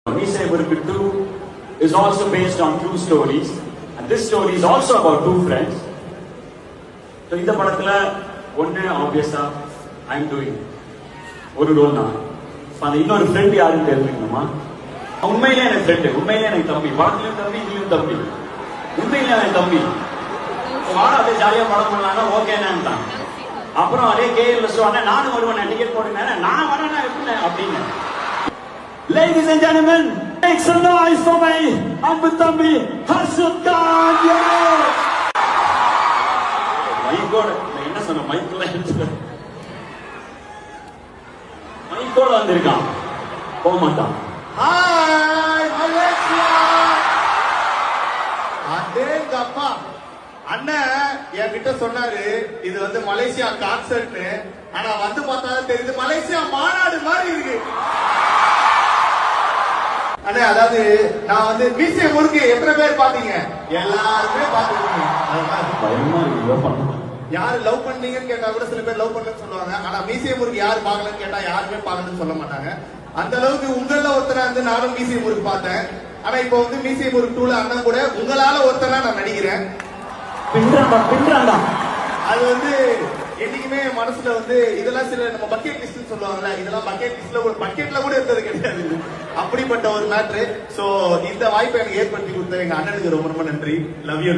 Meesai Murukku 2 is also based on true stories, and this story is also about two friends. So இந்த படத்துல ஒண்ணு ஆப்வியஸா ஐ am doing ஒரு role தான். அந்த இன்னொரு ஃப்ரெண்ட் யாருன்னு தெரிஞ்சுக்கணுமா? உண்மையிலே எனக்கு ஃப்ரெண்டு, உண்மையிலே எனக்கு தம்பி, படத்துலயும் தம்பி, இதுலயும் தம்பி, உண்மையிலே எனக்கு தம்பி. வாடா அப்படியே ஜாலியா படம் பண்ணலாம்னா ஓகேன்னு. அப்புறம் அதே கேஎல் சொன்ன நானும் வருவேன், டிக்கெட் போடுங்க, நான் வரேன்னா எப்படி அப்படின்னு. Ladies and gentlemen, make some noise for me. I'm with Thambi Harshad Khan. My God, என்ன சொன்ன மைக்ல மைக்கோட வந்திருக்கான், போக மாட்டான். Hi Malaysia. அடேங்கப்பா, அண்ணன் என்கிட்ட சொன்னாரு இது வந்து மலேசியா கான்சர்ட்னு. ஆனா வந்து பார்த்தா தெரியுது மலேசியா மாநாடு மாதிரி இருக்கு. அண்ணே, அதாவது நான் வந்து மீசை முறுக்கு எத்தனை பேர் பாத்தீங்க? எல்லாருமே பாத்துருக்கீங்க. யாரு லவ் பண்ணீங்கன்னு கேட்டா கூட சில பேர் லவ் பண்ணலன்னு சொல்லுவாங்க. ஆனா மீசை முறுக்கு யாரு பாக்கலன்னு கேட்டா யாருமே பாக்கலன்னு சொல்ல மாட்டாங்க. அந்த அளவுக்கு உங்கள ஒருத்தரா வந்து நானும் மீசை முறுக்கு பார்த்தேன். ஆனா இப்போ வந்து மீசை முறுக்கு 2ல அண்ணன் கூட உங்களால ஒருத்தரா நான் நடிக்கிறேன். அது வந்து என்னைக்குமே மனசுல வந்து இதெல்லாம் சில நம்ம பக்கெட் லிஸ்ட் சொல்லுவாங்கல்ல, இதெல்லாம் பக்கெட் லிஸ்ட்ல கூட பக்கெட்ல கூட இருந்தது கிடையாது. அப்படிப்பட்ட ஒரு மேட்ரு. சோ இந்த வாய்ப்பை எனக்கு ஏற்படுத்தி கொடுத்த எங்க அண்ணனுக்கு ரொம்ப ரொம்ப நன்றி. Love you.